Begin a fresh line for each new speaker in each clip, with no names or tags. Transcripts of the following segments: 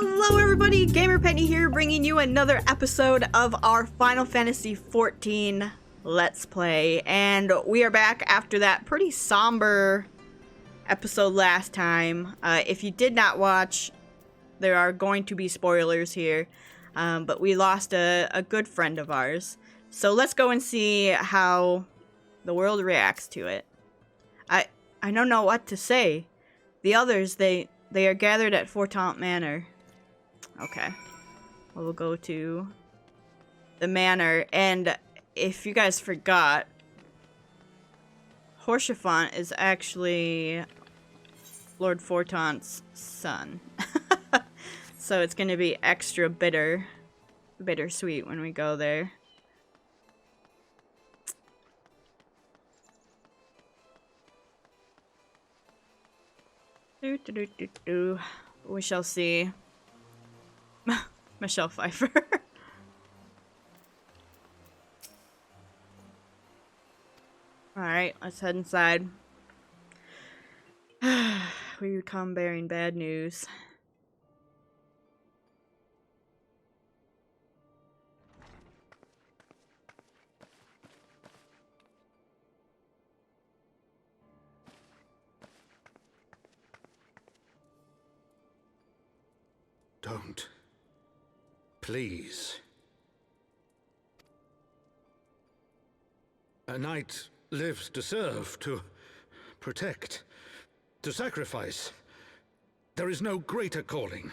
Hello everybody, GamerPenny here, bringing you another episode of our Final Fantasy XIV Let's Play. And we are back after that pretty somber episode last time. If you did not watch, there are going to be spoilers here. But we lost a good friend of ours. So let's go and see how the world reacts to it. I don't know what to say. The others, they are gathered at Thordan Manor. Okay. We'll go to the manor. And if you guys forgot, Horsefant is actually Lord Thordan's son. So it's going to be extra bittersweet when we go there. We shall see. Michelle Pfeiffer. Alright, let's head inside. We come bearing bad news.
Don't. Please. A knight lives to serve, to protect, to sacrifice. There is no greater calling.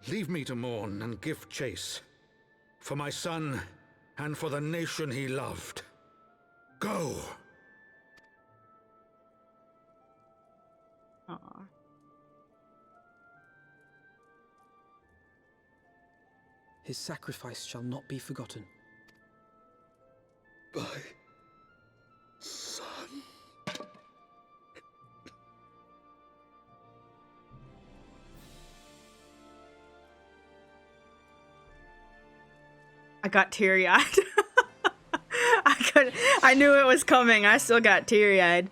Leave me to mourn and give chase. For my son and for the nation he loved. Go!
Aww.
His sacrifice shall not be forgotten.
My son.
I got teary-eyed. I knew it was coming. I still got teary-eyed.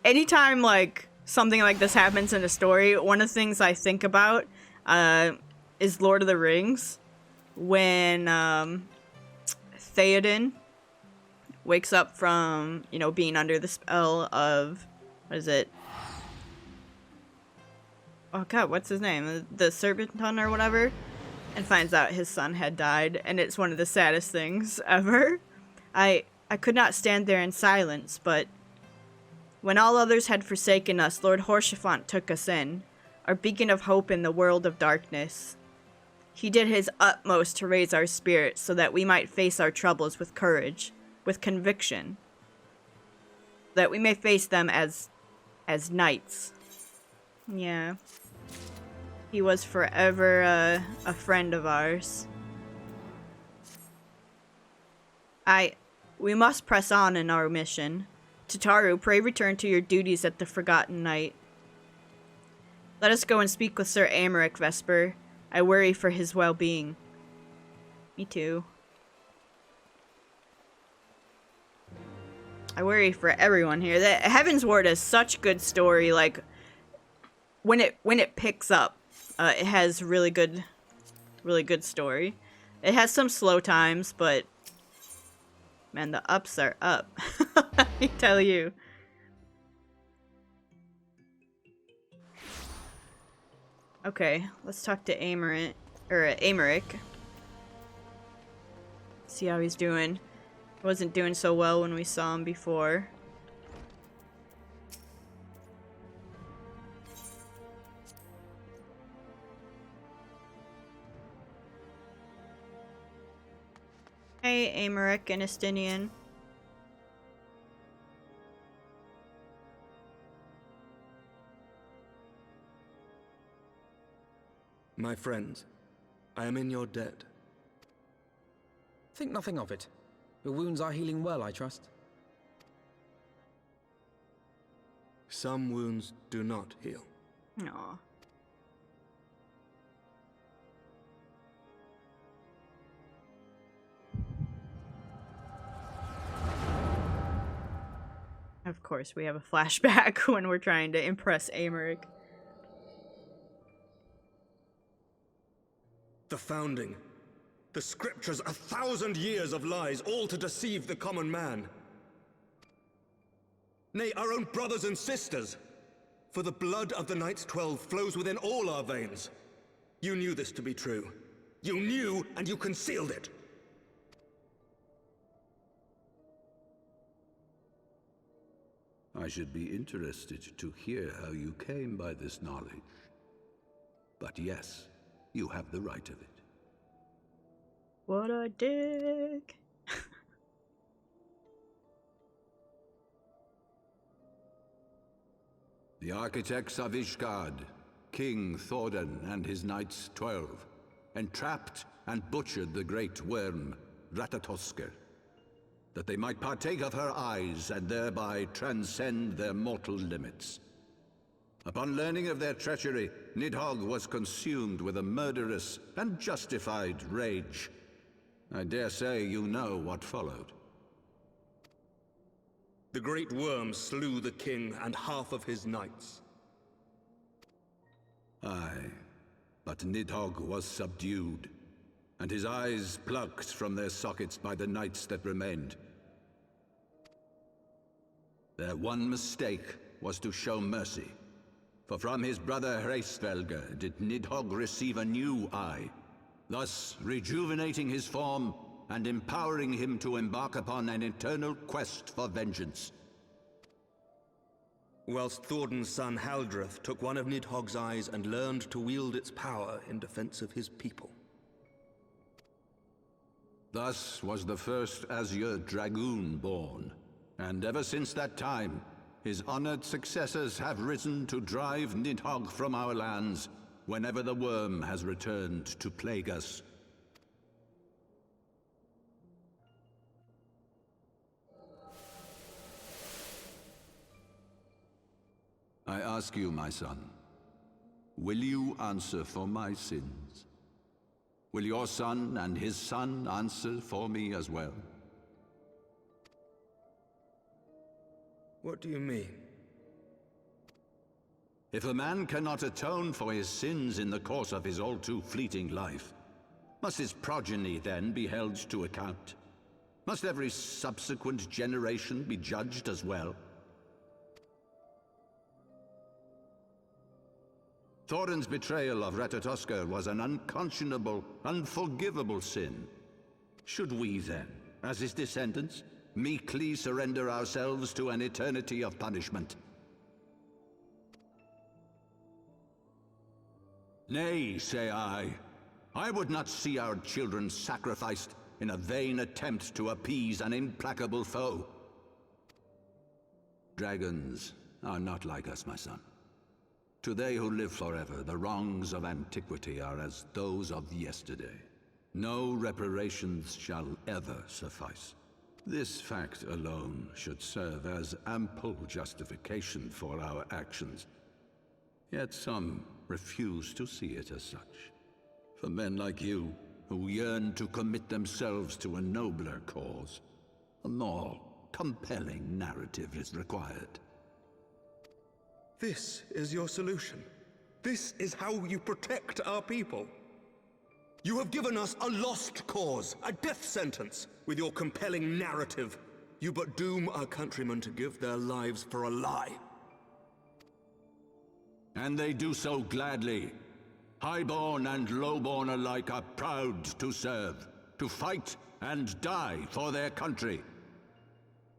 Anytime, like, something like this happens in a story, one of the things I think about is Lord of the Rings. When Theoden wakes up from, you know, being under the spell of, what is it? Oh god, what's his name? The Serpenton or whatever? And finds out his son had died, and it's one of the saddest things ever. I could not stand there in silence, but when all others had forsaken us, Lord Horsefant took us in, our beacon of hope in the world of darkness. He did his utmost to raise our spirits so that we might face our troubles with courage, with conviction, that we may face them as knights. Yeah. He was forever a friend of ours. We must press on in our mission. Tataru, pray return to your duties at the Forgotten Knight. Let us go and speak with Sir Aymeric, Vesper. I worry for his well-being. Me too. I worry for everyone here. The Heavensward is such good story. Like, when it picks up, it has really good story. It has some slow times, but man, the ups are up. I tell you. Okay, let's talk to Aymeric. See how he's doing. He wasn't doing so well when we saw him before. Hey, Aymeric and Estinian.
My friends, I am in your debt.
Think nothing of it. Your wounds are healing well, I trust.
Some wounds do not heal.
Aw. Of course, we have a flashback when we're trying to impress Aymeric.
The founding. The scriptures, 1,000 years of lies, all to deceive the common man. Nay, our own brothers and sisters. For the blood of the Knights 12 flows within all our veins. You knew this to be true. You knew, and you concealed it.
I should be interested to hear how you came by this knowledge. But yes, you have the right of it.
What a dick.
The architects of Ishgard, King Thordan and his Knights 12, entrapped and butchered the great worm, Ratatosker, that they might partake of her eyes and thereby transcend their mortal limits. Upon learning of their treachery, Nidhogg was consumed with a murderous and justified rage. I dare say you know what followed.
The great worm slew the king and half of his knights.
Aye, but Nidhogg was subdued, and his eyes plucked from their sockets by the knights that remained. Their one mistake was to show mercy, for from his brother Hreysvelger did Nidhogg receive a new eye, thus rejuvenating his form and empowering him to embark upon an eternal quest for vengeance.
Whilst Thordan's son Haldreth took one of Nidhogg's eyes and learned to wield its power in defense of his people.
Thus was the first Azure Dragoon born, and ever since that time, his honored successors have risen to drive Nidhogg from our lands whenever the worm has returned to plague us. I ask you, my son, will you answer for my sins? Will your son and his son answer for me as well?
What do you mean?
If a man cannot atone for his sins in the course of his all too fleeting life, must his progeny then be held to account? Must every subsequent generation be judged as well? Thordan's betrayal of Ratatosker was an unconscionable, unforgivable sin. Should we then, as his descendants, meekly surrender ourselves to an eternity of punishment? Nay, say I. I would not see our children sacrificed in a vain attempt to appease an implacable foe. Dragons are not like us, my son. To they who live forever, the wrongs of antiquity are as those of yesterday. No reparations shall ever suffice. This fact alone should serve as ample justification for our actions. Yet some refuse to see it as such. For men like you, who yearn to commit themselves to a nobler cause, a more compelling narrative is required.
This is your solution. This is how you protect our people. You have given us a lost cause, a death sentence. With your compelling narrative, you but doom our countrymen to give their lives for a lie.
And they do so gladly. Highborn and lowborn alike are proud to serve, to fight and die for their country.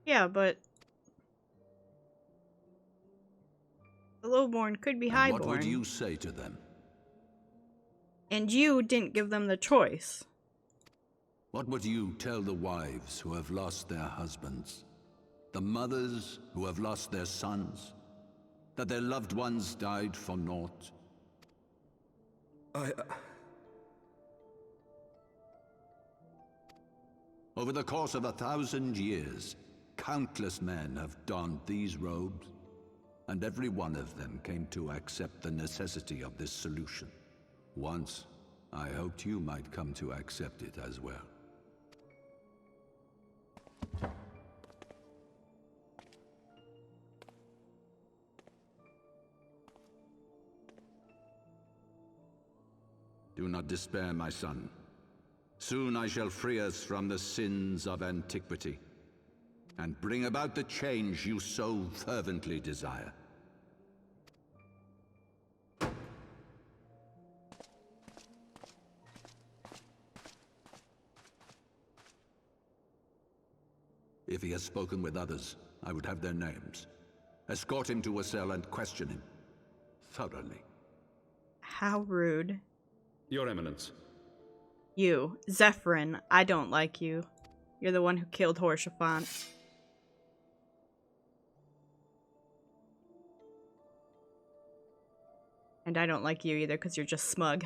Yeah, but the lowborn could be highborn.
What would you say to them?
And you didn't give them the choice.
What would you tell the wives who have lost their husbands? The mothers who have lost their sons? That their loved ones died for naught? Over the course of 1,000 years, countless men have donned these robes, and every one of them came to accept the necessity of this solution. Once, I hoped you might come to accept it as well. Do not despair, my son. Soon I shall free us from the sins of antiquity, and bring about the change you so fervently desire. If he has spoken with others, I would have their names. Escort him to a cell and question him thoroughly.
How rude.
Your Eminence.
You, Zephyrin, I don't like you. You're the one who killed Horshaphant. And I don't like you either, because you're just smug.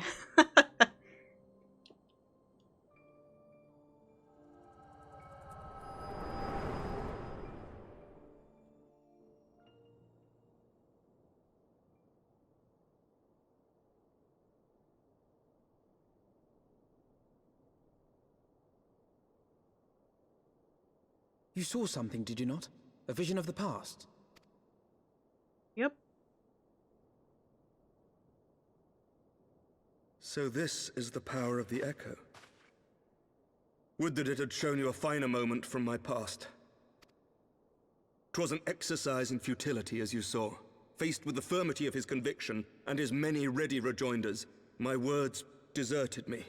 You saw something, did you not? A vision of the past?
Yep.
So this is the power of the Echo. Would that it had shown you a finer moment from my past. 'Twas an exercise in futility, as you saw. Faced with the firmity of his conviction and his many ready rejoinders, my words deserted me.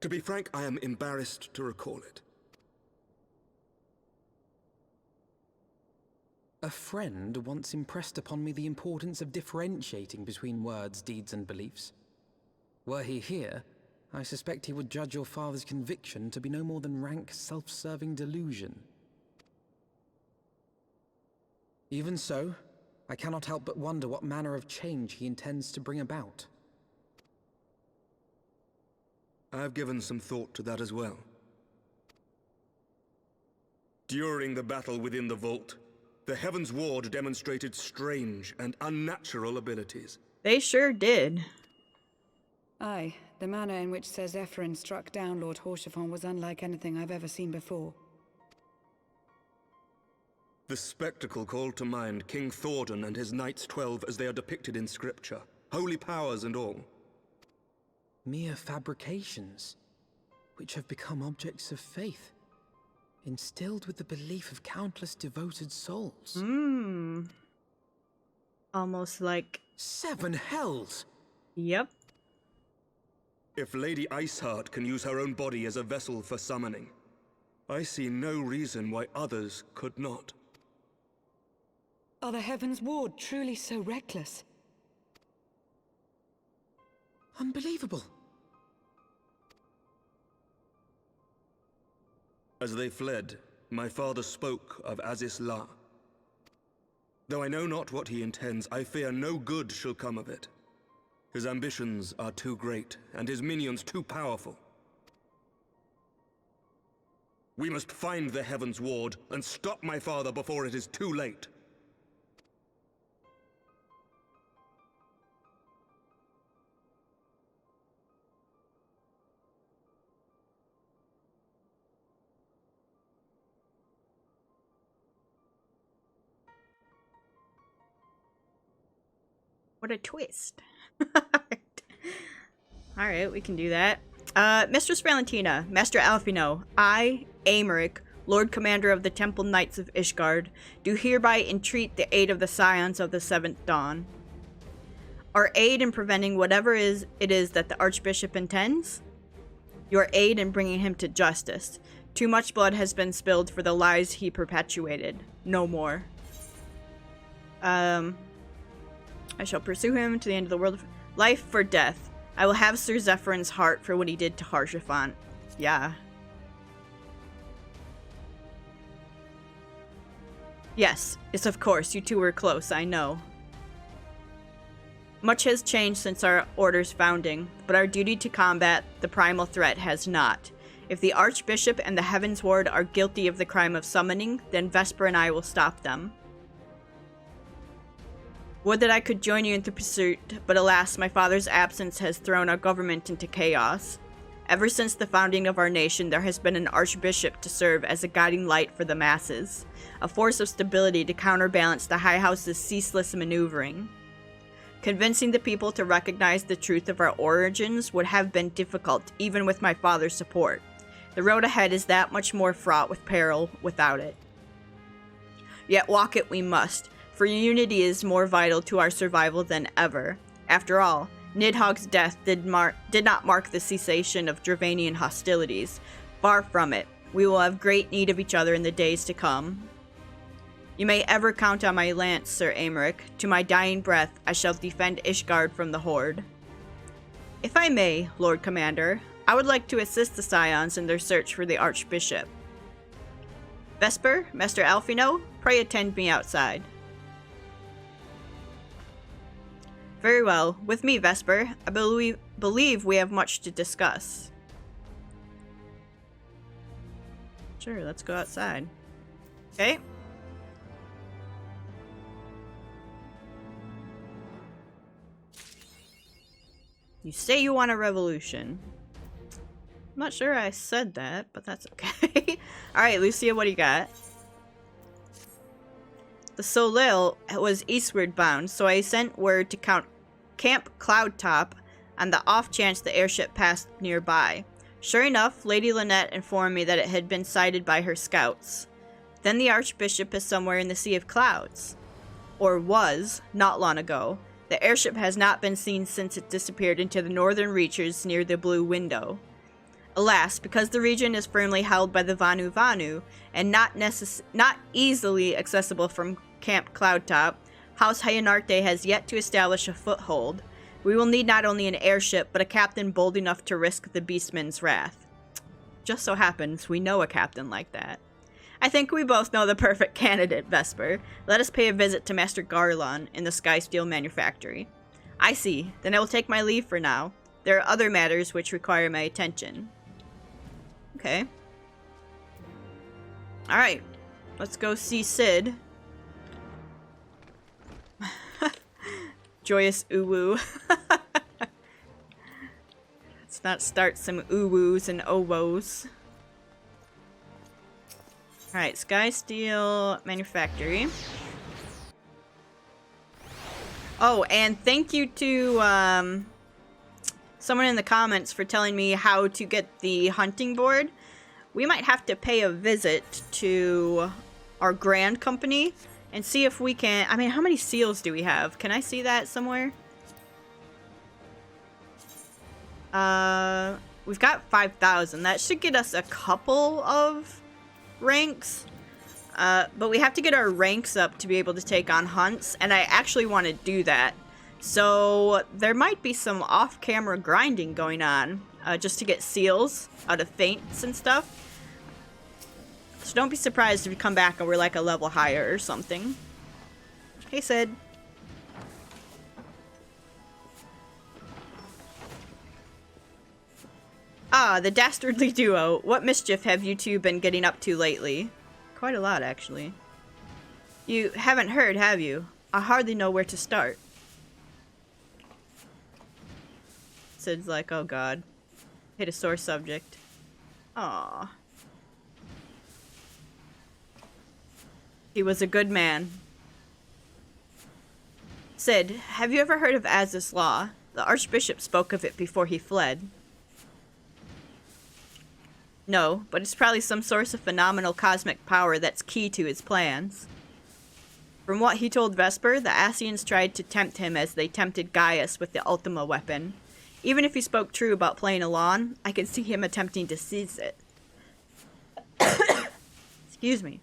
To be frank, I am embarrassed to recall it.
A friend once impressed upon me the importance of differentiating between words, deeds, and beliefs. Were he here, I suspect he would judge your father's conviction to be no more than rank, self-serving delusion. Even so, I cannot help but wonder what manner of change he intends to bring about.
I've given some thought to that as well. During the battle within the vault, the Heavensward demonstrated strange and unnatural abilities.
They sure did.
Aye, the manner in which Sir Zephyrin struck down Lord Horshaphant was unlike anything I've ever seen before.
The spectacle called to mind King Thordan and his Knights 12 as they are depicted in scripture, holy powers and all.
Mere fabrications, which have become objects of faith, instilled with the belief of countless devoted souls.
Almost like...
7 hells!
Yep.
If Lady Iceheart can use her own body as a vessel for summoning, I see no reason why others could not.
Are the Heavensward truly so reckless?
Unbelievable!
As they fled, my father spoke of Aziz La. Though I know not what he intends, I fear no good shall come of it. His ambitions are too great, and his minions too powerful. We must find the Heavensward and stop my father before it is too late.
What a twist. Alright, we can do that. Mistress Valentina, Master Alfino, I, Aymeric, Lord Commander of the Temple Knights of Ishgard, do hereby entreat the aid of the Scions of the Seventh Dawn. Our aid in preventing whatever it is that the Archbishop intends. Your aid in bringing him to justice. Too much blood has been spilled for the lies he perpetuated. No more. I shall pursue him to the end of the world. Life for death. I will have Sir Zephyrin's heart for what he did to Horshaphant. Yeah. Yes, of course, you two were close, I know. Much has changed since our order's founding, but our duty to combat the primal threat has not. If the Archbishop and the Heavensward are guilty of the crime of summoning, then Vesper and I will stop them. Would that I could join you in the pursuit, but alas, my father's absence has thrown our government into chaos. Ever since the founding of our nation, there has been an archbishop to serve as a guiding light for the masses, a force of stability to counterbalance the High House's ceaseless maneuvering. Convincing the people to recognize the truth of our origins would have been difficult, even with my father's support. The road ahead is that much more fraught with peril without it. Yet walk it we must, for unity is more vital to our survival than ever. After all, Nidhogg's death did not mark the cessation of Dravanian hostilities. Far from it. We will have great need of each other in the days to come. You may ever count on my lance, Sir Aymeric. To my dying breath, I shall defend Ishgard from the Horde. If I may, Lord Commander, I would like to assist the Scions in their search for the archbishop. Vesper, Master Alphino, pray attend me outside. Very well. With me, Vesper. I believe we have much to discuss. Sure, let's go outside. Okay. You say you want a revolution. I'm not sure I said that, but that's okay. Alright, Lucia, what do you got? The Soleil was eastward bound, so I sent word to Camp Cloudtop on the off chance the airship passed nearby. Sure enough, Lady Lynette informed me that it had been sighted by her scouts. Then the Archbishop is somewhere in the Sea of Clouds. Or was, not long ago. The airship has not been seen since it disappeared into the northern reaches near the Blue Window. Alas, because the region is firmly held by the Vanu and not easily accessible from Camp Cloudtop, House Hyonarte has yet to establish a foothold. We will need not only an airship, but a captain bold enough to risk the Beastman's wrath. Just so happens we know a captain like that. I think we both know the perfect candidate, Vesper. Let us pay a visit to Master Garlon in the Skysteel Manufactory. I see. Then I will take my leave for now. There are other matters which require my attention. Okay. Alright. Let's go see Sid. Joyous uwu. Let's not start some uwus and owos. Alright, Skysteel Manufactory. Oh, and thank you to someone in the comments for telling me how to get the hunting board. We might have to pay a visit to our Grand Company and see if we can... I mean, how many seals do we have? Can I see that somewhere? We've got 5,000. That should get us a couple of ranks. But we have to get our ranks up to be able to take on hunts, and I actually want to do that. So there might be some off-camera grinding going on, just to get seals out of feints and stuff. So don't be surprised if you come back and we're like a level higher or something. Hey, Sid. Ah, the dastardly duo. What mischief have you two been getting up to lately? Quite a lot, actually. You haven't heard, have you? I hardly know where to start. Sid's like, oh god. Hit a sore subject. Aww. He was a good man. Sid, have you ever heard of Az's Law? The Archbishop spoke of it before he fled. No, but it's probably some source of phenomenal cosmic power that's key to his plans. From what he told Vesper, the Ascians tried to tempt him as they tempted Gaius with the Ultima weapon. Even if he spoke true about playing along, I could see him attempting to seize it. Excuse me.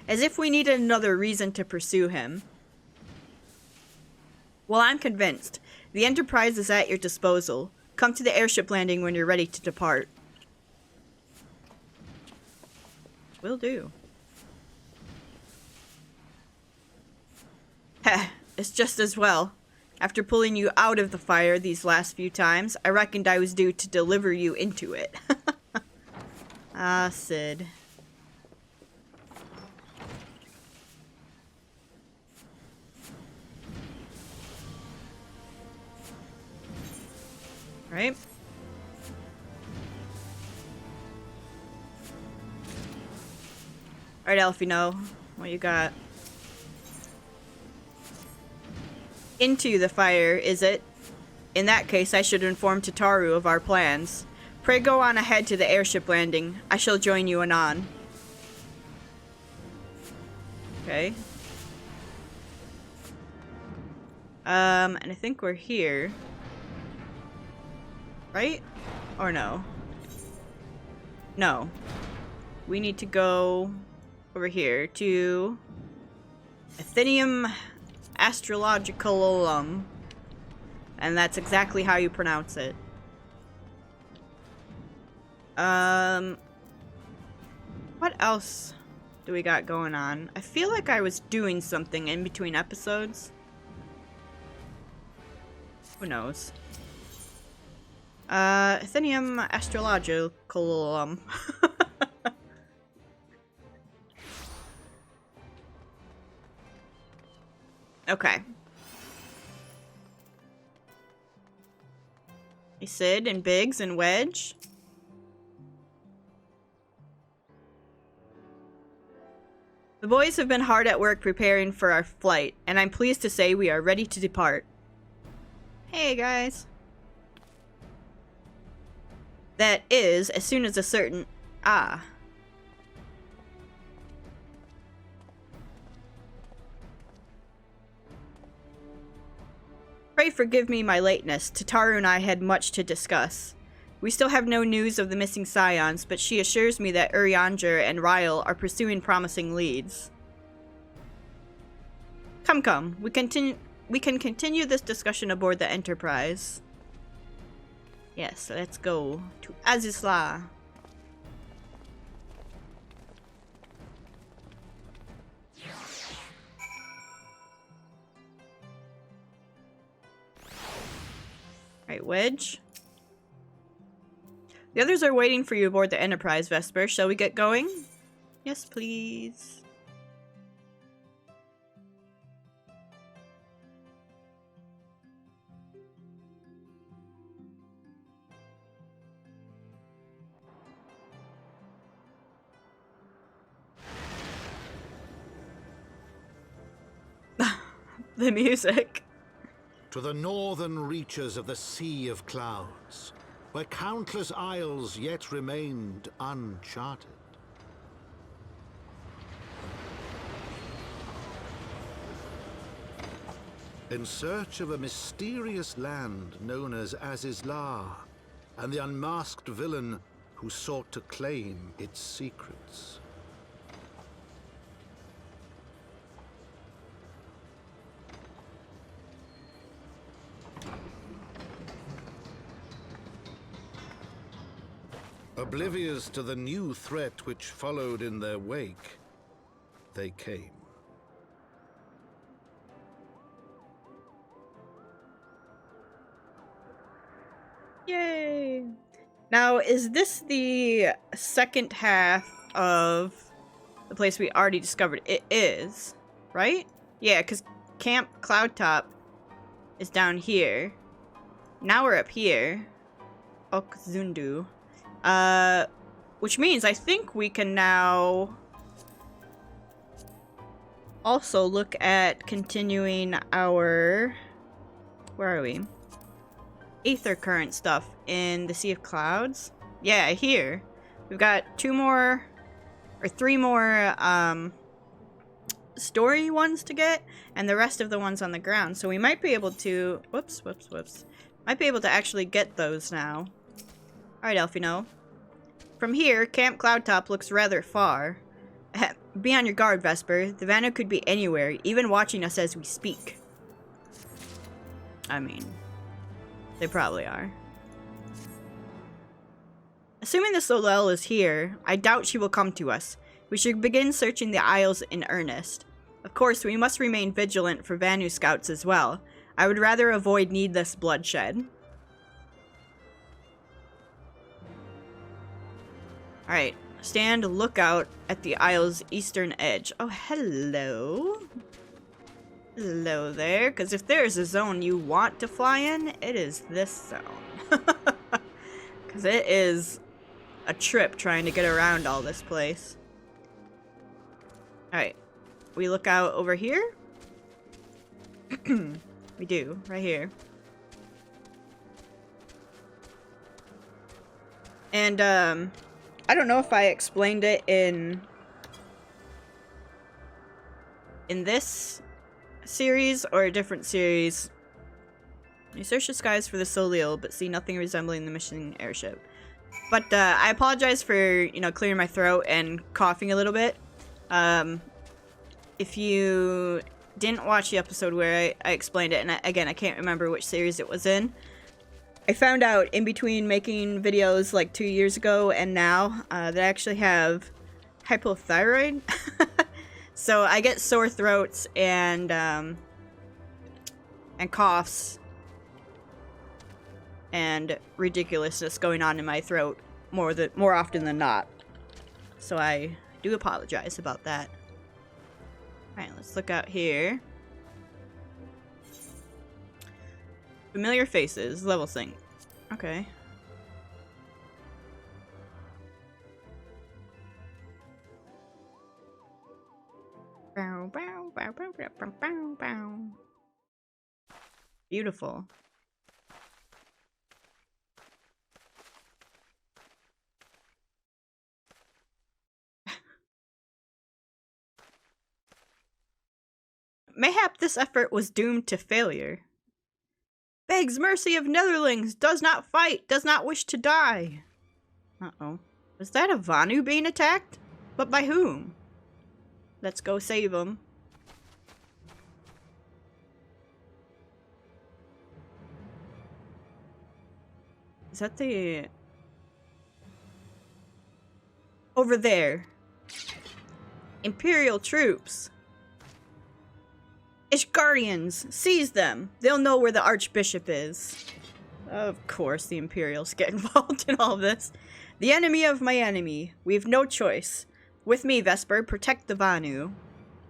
As if we needed another reason to pursue him. Well, I'm convinced. The Enterprise is at your disposal. Come to the airship landing when you're ready to depart. Will do. Heh, it's just as well. After pulling you out of the fire these last few times, I reckoned I was due to deliver you into it. Ah, Sid. Right? Alright, Alfino. What you got? Into the fire, is it? In that case, I should inform Tataru of our plans. Pray go on ahead to the airship landing. I shall join you anon. Okay. And I think we're here. Right? Or no? No. We need to go over here to Athenium Astrological, and that's exactly how you pronounce it. What else do we got going on? I feel like I was doing something in between episodes. Who knows? Athenium Astrological, Okay. Hey, Sid and Biggs and Wedge. The boys have been hard at work preparing for our flight, and I'm pleased to say we are ready to depart. Hey, guys. That is, as soon as a certain... Ah. Pray forgive me my lateness. Tataru and I had much to discuss. We still have no news of the missing scions, but she assures me that Urianger and Ryle are pursuing promising leads. Come. We can continue this discussion aboard the Enterprise. Yes, let's go to Azisla. Alright, Wedge. The others are waiting for you aboard the Enterprise, Vesper. Shall we get going? Yes, please. The music.
To the northern reaches of the Sea of Clouds, where countless isles yet remained uncharted. In search of a mysterious land known as Azisla, and the unmasked villain who sought to claim its secrets. Oblivious to the new threat which followed in their wake, they came.
Yay! Now, is this the second half of the place we already discovered? It is, right? Yeah, because Camp Cloudtop is down here. Now we're up here. Zundu. Which means I think we can now also look at continuing our... Where are we? Aether current stuff in the Sea of Clouds. Yeah, here. We've got 3 more story ones to get, and the rest of the ones on the ground. So we might be able to... Whoops. Might be able to actually get those now. Alright, Elfino. From here, Camp Cloudtop looks rather far. Be on your guard, Vesper. The Vanu could be anywhere, even watching us as we speak. I mean, they probably are. Assuming the Solel is here, I doubt she will come to us. We should begin searching the Isles in earnest. Of course, we must remain vigilant for Vanu scouts as well. I would rather avoid needless bloodshed. Alright, stand lookout at the Isle's eastern edge. Oh, hello. Hello there, because if there's a zone you want to fly in, it is this zone. Because it is a trip trying to get around all this place. Alright, we look out over here. We do, right here. And, I don't know if I explained it in this series or a different series. You search the skies for the Solil, but see nothing resembling the missing airship. But, I apologize for, you know, clearing my throat and coughing a little bit. If you didn't watch the episode where I explained it, and again, I can't remember which series it was in. I found out in between making videos like 2 years ago and now that I actually have hypothyroid. So I get sore throats and coughs and ridiculousness going on in my throat more often than not. So I do apologize about that. Alright, let's look out here. Familiar faces, level sync. Okay. Bow, bow, bow, bow, bow, bow, bow, bow. Beautiful. Mayhap this effort was doomed to failure. Begs mercy of netherlings, does not fight, does not wish to die. Uh-oh. Was that a Vanu being attacked? But by whom? Let's go save him. Is that the... Over there. Imperial troops. Ishgardians! Seize them! They'll know where the archbishop is. Of course the Imperials get involved in all this. The enemy of my enemy. We've no choice. With me, Vesper, protect the Vanu.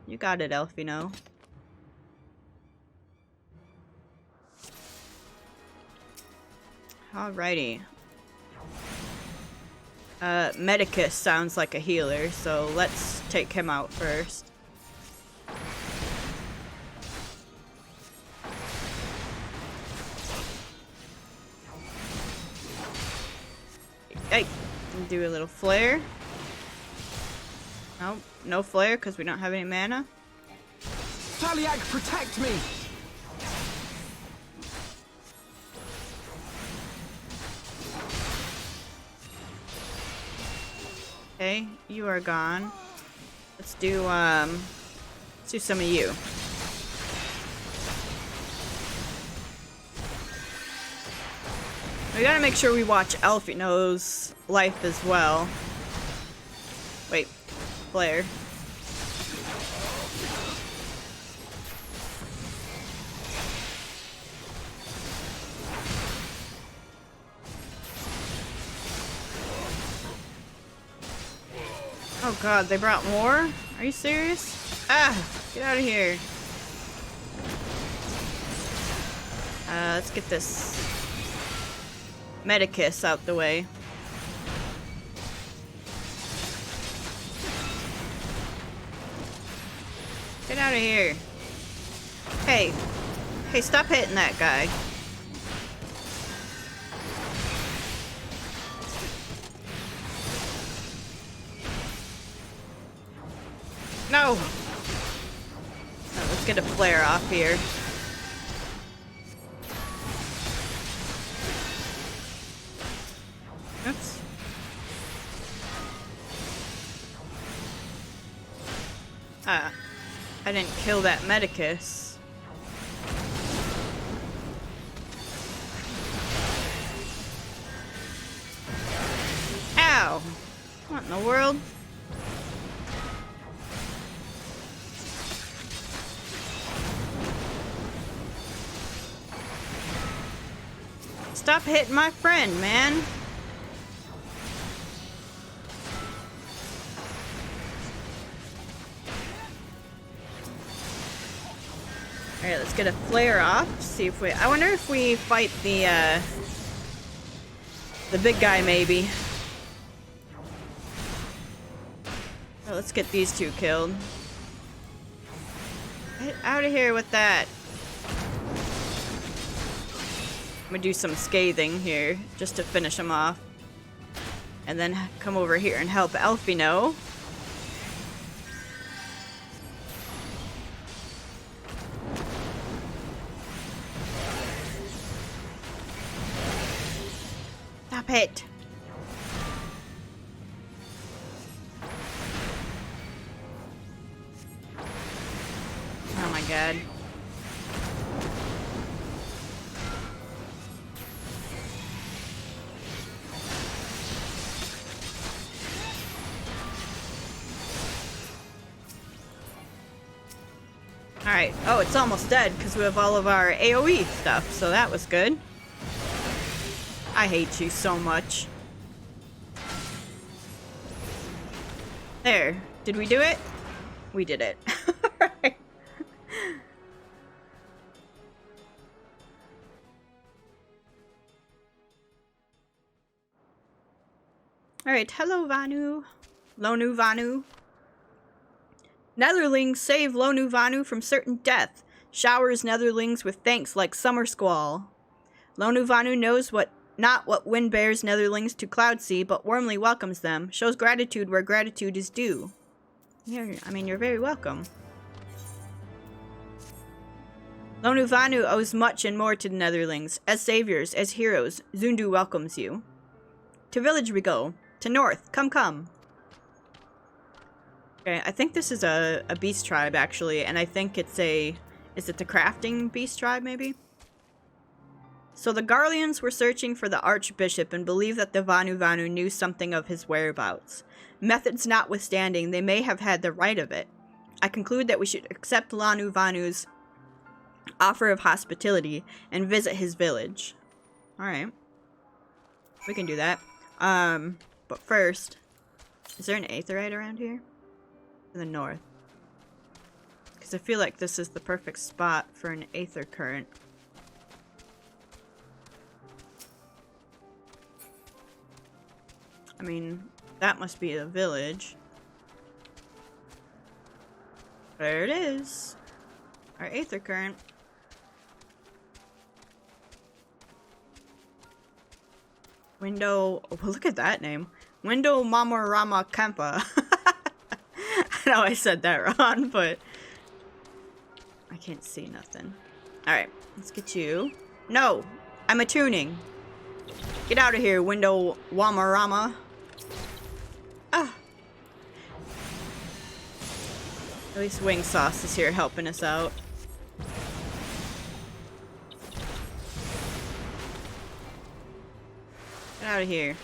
You got it, Elfino. Alrighty. Medicus sounds like a healer, so let's take him out first. Hey, do a little flare. Nope, no flare because we don't have any mana.
Taliak, protect me!
Okay, you are gone. Let's do some of you. We gotta make sure we watch Elfino's life as well. Wait, flare. Oh god, they brought more? Are you serious? Ah, get out of here. Let's get this Medicus out the way. Get out of here. Hey. Hey, stop hitting that guy. No! Oh, let's get a flare off here. Oops. Ah. I didn't kill that Medicus. Ow! What in the world? Stop hitting my friend, man. Alright, let's get a flare off. See if we... I wonder if we fight the big guy, maybe. Oh, let's get these two killed. Get out of here with that. I'm gonna do some scathing here, just to finish him off. And then come over here and help Elfino. Stop it! Oh my god. Alright. Oh, it's almost dead because we have all of our AoE stuff, so that was good. I hate you so much. There. Did we do it? We did it. Alright. Alright, hello Vanu. Lonu Vanu. Netherlings save Lonu Vanu from certain death. Showers Netherlings with thanks like summer squall. Lonu Vanu knows not what wind bears Netherlings to Cloudsea, but warmly welcomes them. Shows gratitude where gratitude is due. You're very welcome. Lonu Vanu owes much and more to the Netherlings. As saviors, as heroes, Zundu welcomes you. To village we go. To north. Come, come. Okay, I think this is a beast tribe, actually, and I think it's is it the crafting beast tribe, maybe? So the Garleans were searching for the archbishop and believed that the Vanu knew something of his whereabouts. Methods notwithstanding, they may have had the right of it. I conclude that we should accept Lanu Vanu's offer of hospitality and visit his village. Alright. We can do that. But first, is there an aetheryte around here? In the north. Because I feel like this is the perfect spot for an aether current. I mean, that must be a village. There it is. Our aether current. Window... Oh, look at that name. Window Mamorama Kempa. I know I said that wrong, but... I can't see nothing. Alright, let's get you. No! I'm attuning. Get out of here, Window Wamarama. Ah! At least Wing Sauce is here helping us out. Get out of here.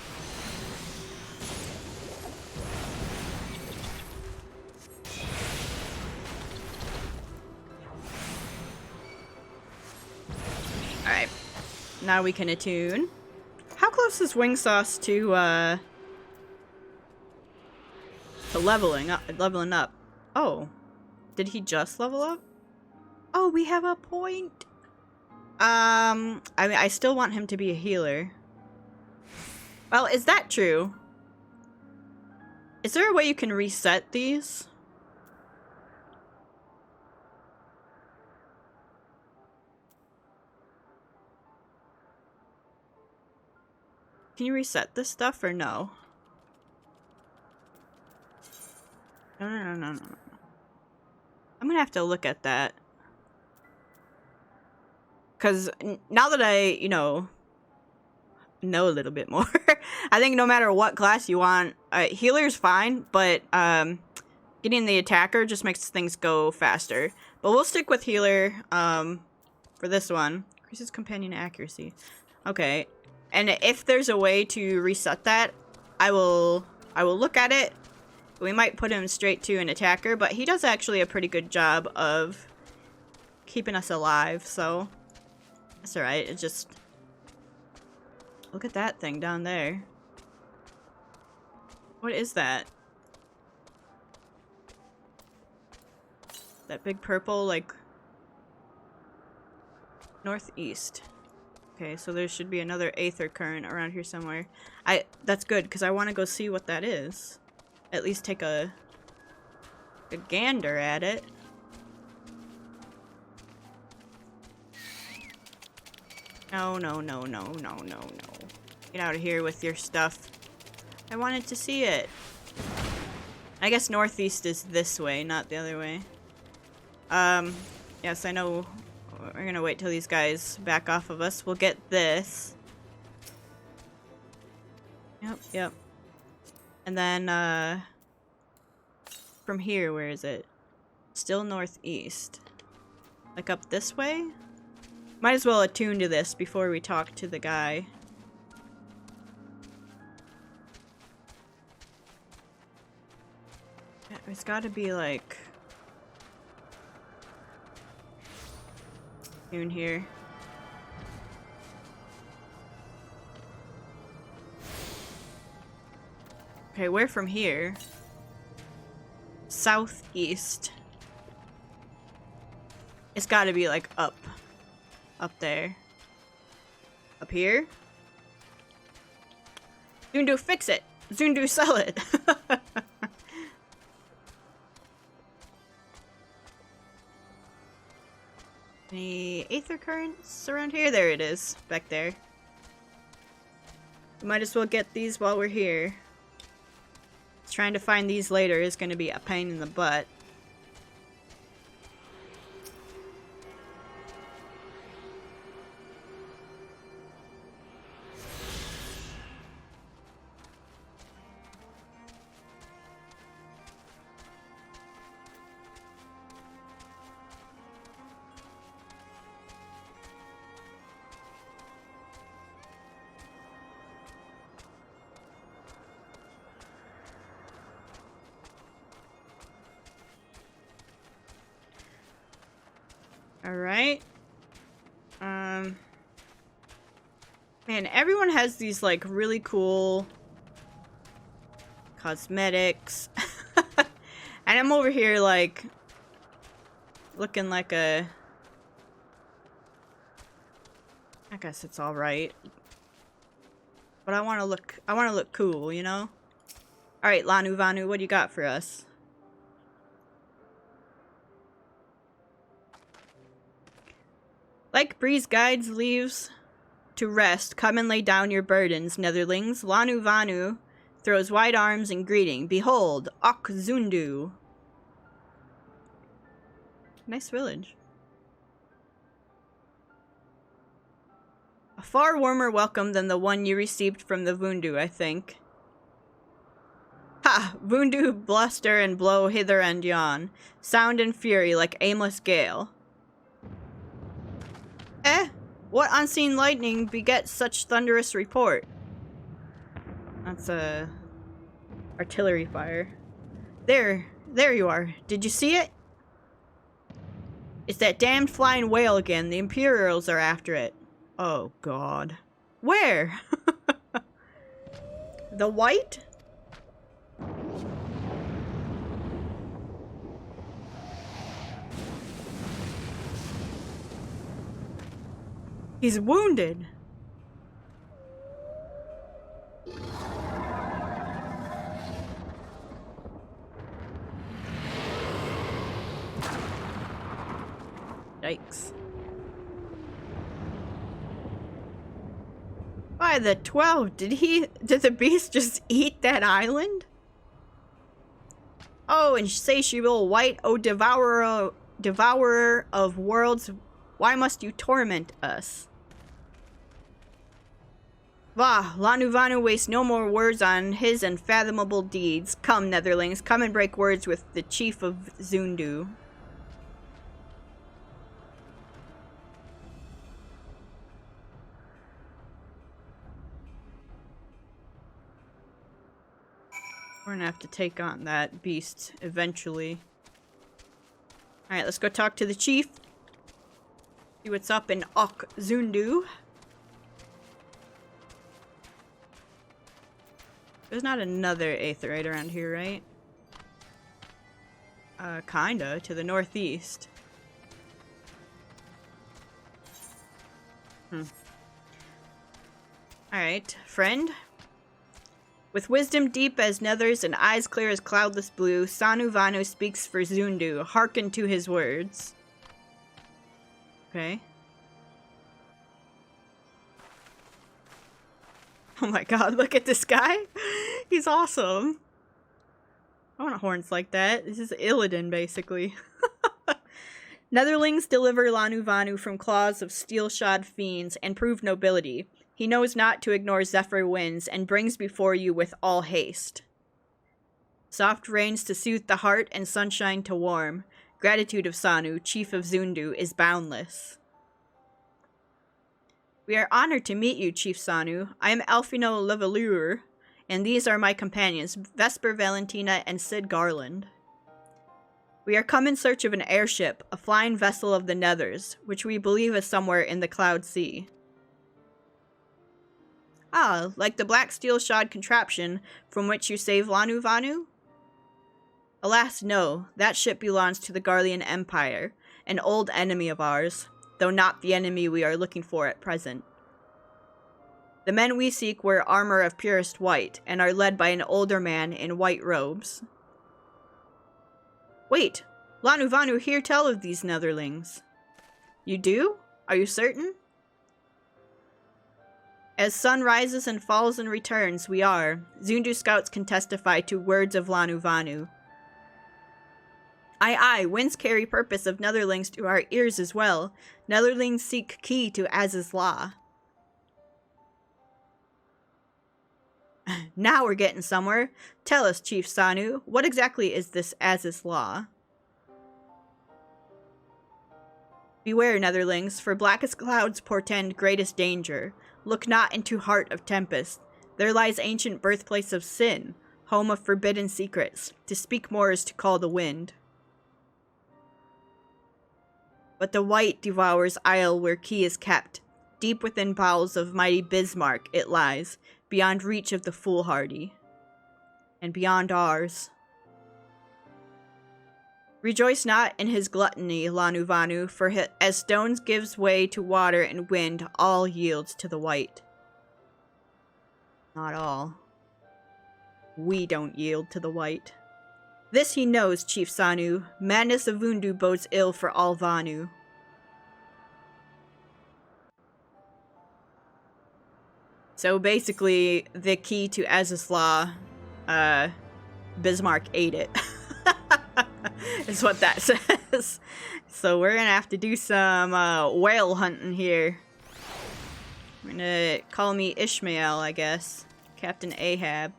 Alright. Now we can attune. How close is Wing Sauce to leveling up? Oh. Did he just level up? Oh, we have a point. I still want him to be a healer. Well, is that true? Is there a way you can reset these? Can you reset this stuff or no? No. I'm gonna have to look at that. Because now that I, know a little bit more, I think no matter what class you want, healer's fine, but getting the attacker just makes things go faster. But we'll stick with healer for this one. Increases companion accuracy. Okay. And if there's a way to reset that, I will look at it. We might put him straight to an attacker, but he does actually a pretty good job of keeping us alive, so that's alright. It just... Look at that thing down there. What is that? That big purple, like... northeast. Okay, so there should be another aether current around here somewhere. That's good, because I want to go see what that is. At least take a gander at it. No, no, no, no, no, no, no. Get out of here with your stuff. I wanted to see it. I guess northeast is this way, not the other way. Yes, I know. We're gonna wait till these guys back off of us. We'll get this. Yep, yep. And then, from here, where is it? Still northeast. Like up this way? Might as well attune to this before we talk to the guy. Yeah, there's gotta be like... tune here. Okay, where from here? Southeast. It's gotta be like up. Up there. Up here? Zundu, fix it! Zundu, sell it! Any aether currents around here? There it is. Back there. We might as well get these while we're here. Trying to find these later is going to be a pain in the butt. Alright. Man, everyone has these, like, really cool cosmetics. And I'm over here, like, looking like a... I guess it's alright. But I wanna look cool, you know? Alright, Vanu, what do you got for us? Like breeze guides leaves to rest, come and lay down your burdens, netherlings. Vanu throws wide arms in greeting. Behold, Zundu. Nice village. A far warmer welcome than the one you received from the Vundu, I think. Ha! Vundu bluster and blow hither and yon. Sound and fury like aimless gale. Eh? What unseen lightning begets such thunderous report? That's a artillery fire. There you are. Did you see it? It's that damned flying whale again. The Imperials are after it. Oh God. Where? The white? He's wounded. Yikes. By the 12, did the beast just eat that island? Oh, insatiable white, oh devourer of worlds, why must you torment us? Vah, Vanu wastes no more words on his unfathomable deeds. Come, netherlings, come and break words with the chief of Zundu. We're gonna have to take on that beast eventually. Alright, let's go talk to the chief. See what's up in Zundu. There's not another aetherite around here, right? Kinda, to the northeast. Alright, friend. With wisdom deep as nethers and eyes clear as cloudless blue, Vanu speaks for Zundu. Hearken to his words. Okay. Oh my god, look at this guy. He's awesome. I want horns like that. This is Illidan, basically. Netherlings deliver Lanu Vanu from claws of steel-shod fiends and prove nobility. He knows not to ignore Zephyr winds and brings before you with all haste. Soft rains to soothe the heart and sunshine to warm. Gratitude of Sanu, chief of Zundu, is boundless. We are honored to meet you, Chief Sanu. I am Alfino Levelure, and these are my companions, Vesper, Valentina, and Sid Garland. We are come in search of an airship, a flying vessel of the Nethers, which we believe is somewhere in the Cloud Sea. Ah, like the black steel-shod contraption from which you saved Lanu Vanu? Alas, no. That ship belongs to the Garlean Empire, an old enemy of ours, though not the enemy we are looking for at present. The men we seek wear armor of purest white, and are led by an older man in white robes. Wait, Lanu Vanu hear tell of these Netherlings. You do? Are you certain? As sun rises and falls and returns, we are. Zundu scouts can testify to words of Lanu Vanu. Aye, winds carry purpose of Netherlings to our ears as well. Netherlings seek key to Az's law. Now we're getting somewhere. Tell us, Chief Sanu, what exactly is this Az's law? Beware, Netherlings, for blackest clouds portend greatest danger. Look not into heart of tempest. There lies ancient birthplace of sin, home of forbidden secrets. To speak more is to call the wind. But the white devours isle where key is kept. Deep within bowels of mighty Bismarck it lies, beyond reach of the foolhardy, and beyond ours. Rejoice not in his gluttony, Lanu Vanu, for as stones gives way to water and wind, all yields to the white. Not all. We don't yield to the white. This he knows, Chief Sanu. Madness of Vundu bodes ill for all Vanu. So basically, the key to Az's law, Bismarck ate it. Is what that says. So we're gonna have to do some whale hunting here. We're gonna call me Ishmael, I guess. Captain Ahab.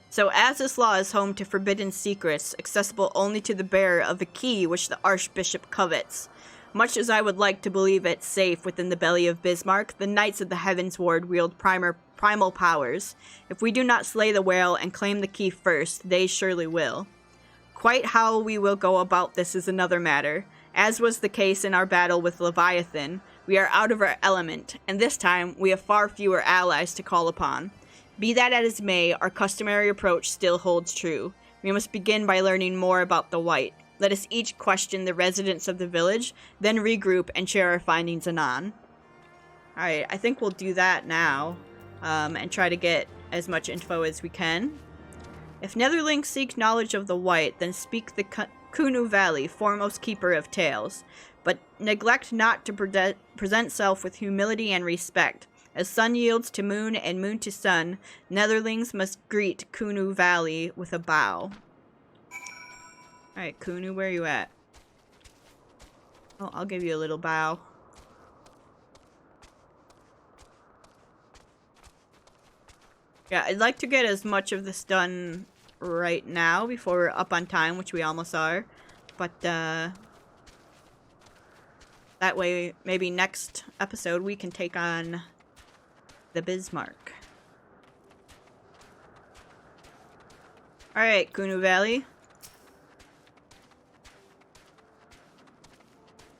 So Az's law is home to forbidden secrets, accessible only to the bearer of the key which the archbishop covets. Much as I would like to believe it safe within the belly of Bismarck, the knights of the Heavensward wield primal powers. If we do not slay the whale and claim the key first, they surely will. Quite how we will go about this is another matter. As was the case in our battle with Leviathan, we are out of our element, and this time we have far fewer allies to call upon. Be that as may, our customary approach still holds true. We must begin by learning more about the white. Let us each question the residents of the village, then regroup and share our findings anon. Alright, I think we'll do that now, and try to get as much info as we can. If Netherlings seek knowledge of the white, then speak the Kunu Valley, foremost keeper of tales. But neglect not to present self with humility and respect. As sun yields to moon and moon to sun, Netherlings must greet Kunu Valley with a bow. Alright, Kunu, where are you at? Oh, I'll give you a little bow. Yeah, I'd like to get as much of this done right now before we're up on time, which we almost are. But, that way, maybe next episode we can take on the Bismarck. Alright, Kunu Valley.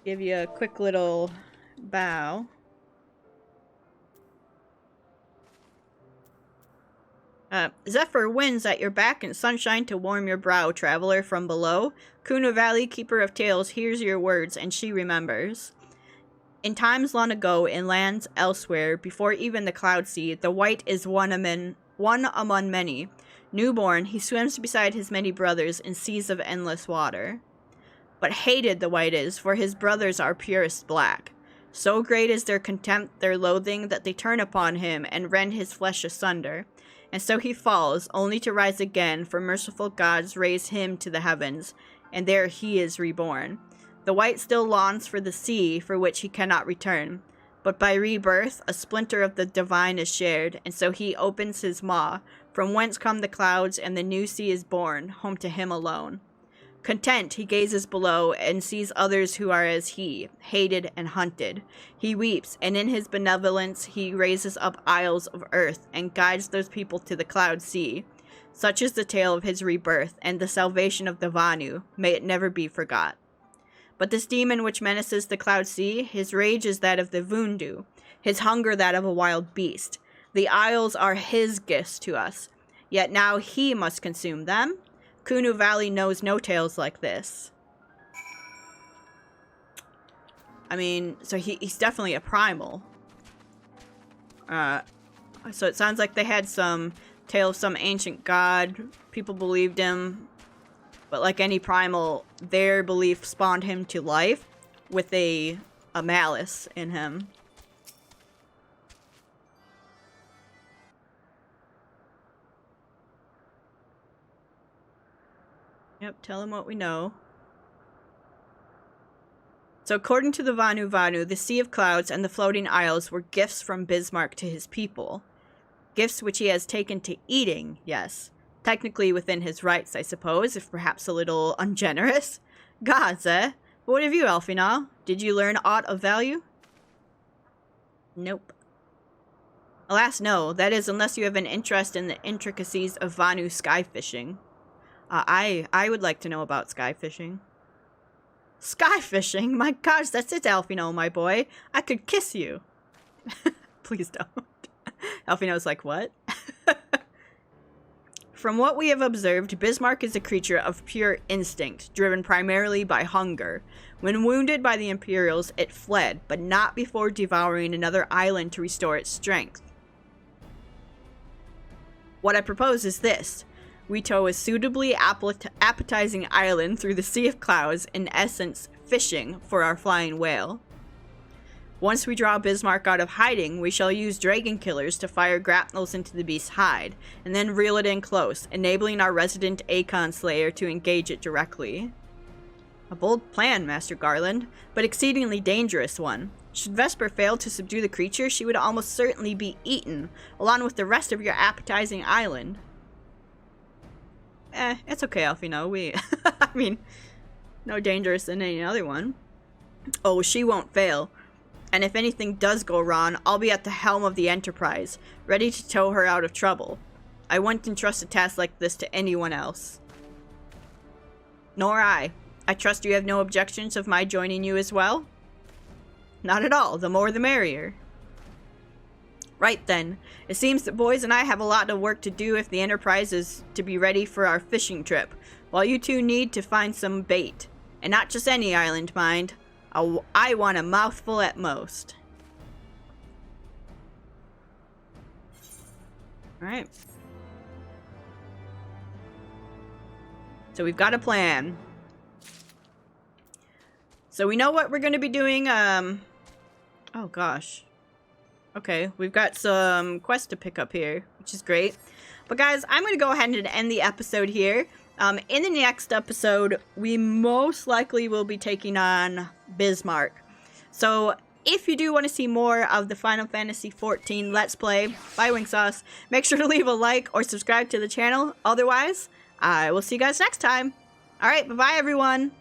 Give you a quick little bow. Zephyr winds at your back and sunshine to warm your brow, traveler from below. Kunu Valley, keeper of tales, hears your words, and she remembers. In times long ago, in lands elsewhere, before even the Cloud Sea, the white is one among many. Newborn, he swims beside his many brothers in seas of endless water. But hated the white is, for his brothers are purest black. So great is their contempt, their loathing, that they turn upon him and rend his flesh asunder. And so he falls, only to rise again, for merciful gods raise him to the heavens, and there he is reborn. The white still longs for the sea, for which he cannot return. But by rebirth, a splinter of the divine is shared, and so he opens his maw, from whence come the clouds, and the new sea is born, home to him alone. Content, he gazes below, and sees others who are as he, hated and hunted. He weeps, and in his benevolence he raises up isles of earth, and guides those people to the cloud sea. Such is the tale of his rebirth, and the salvation of the Vanu. May it never be forgot. But this demon which menaces the cloud sea, his rage is that of the Zundu, his hunger that of a wild beast. The isles are his gifts to us, yet now he must consume them. Kunu Valley knows no tales like this. I mean, so he's definitely a primal. So it sounds like they had some tale of some ancient god. People believed him. But like any primal, their belief spawned him to life with a malice in him. Yep, tell him what we know. So according to the Vanu, the Sea of Clouds and the Floating Isles were gifts from Bismarck to his people. Gifts which he has taken to eating, yes. Technically within his rights, I suppose, if perhaps a little ungenerous. Gods, eh? But what of you, Elfina? Did you learn aught of value? Nope. Alas, no. That is, unless you have an interest in the intricacies of Vanu sky fishing. I would like to know about sky fishing. Sky fishing? My gosh, that's it, Elfino, my boy. I could kiss you. Please don't. Elfino's like, what? From what we have observed, Bismarck is a creature of pure instinct, driven primarily by hunger. When wounded by the Imperials, it fled, but not before devouring another island to restore its strength. What I propose is this. We tow a suitably appetizing island through the Sea of Clouds, in essence, fishing for our flying whale. Once we draw Bismarck out of hiding, we shall use dragon killers to fire grapnels into the beast's hide, and then reel it in close, enabling our resident Akon Slayer to engage it directly. A bold plan, Master Garland, but exceedingly dangerous one. Should Vesper fail to subdue the creature, she would almost certainly be eaten, along with the rest of your appetizing island. It's okay, Alfino. I mean, no dangerous than any other one. Oh, she won't fail. And if anything does go wrong, I'll be at the helm of the Enterprise, ready to tow her out of trouble. I wouldn't entrust a task like this to anyone else. Nor I. I trust you have no objections of my joining you as well? Not at all. The more the merrier. Right then. It seems that boys and I have a lot of work to do if the Enterprise is to be ready for our fishing trip, while you two need to find some bait. And not just any island, mind. I want a mouthful at most. Alright. So we've got a plan. So we know what we're going to be doing. Oh gosh. Okay, we've got some quests to pick up here, which is great. But guys, I'm going to go ahead and end the episode here. In the next episode, we most likely will be taking on Bismarck. So if you do want to see more of the Final Fantasy XIV Let's Play by Winksauce, make sure to leave a like or subscribe to the channel. Otherwise, I will see you guys next time. Alright, bye-bye everyone.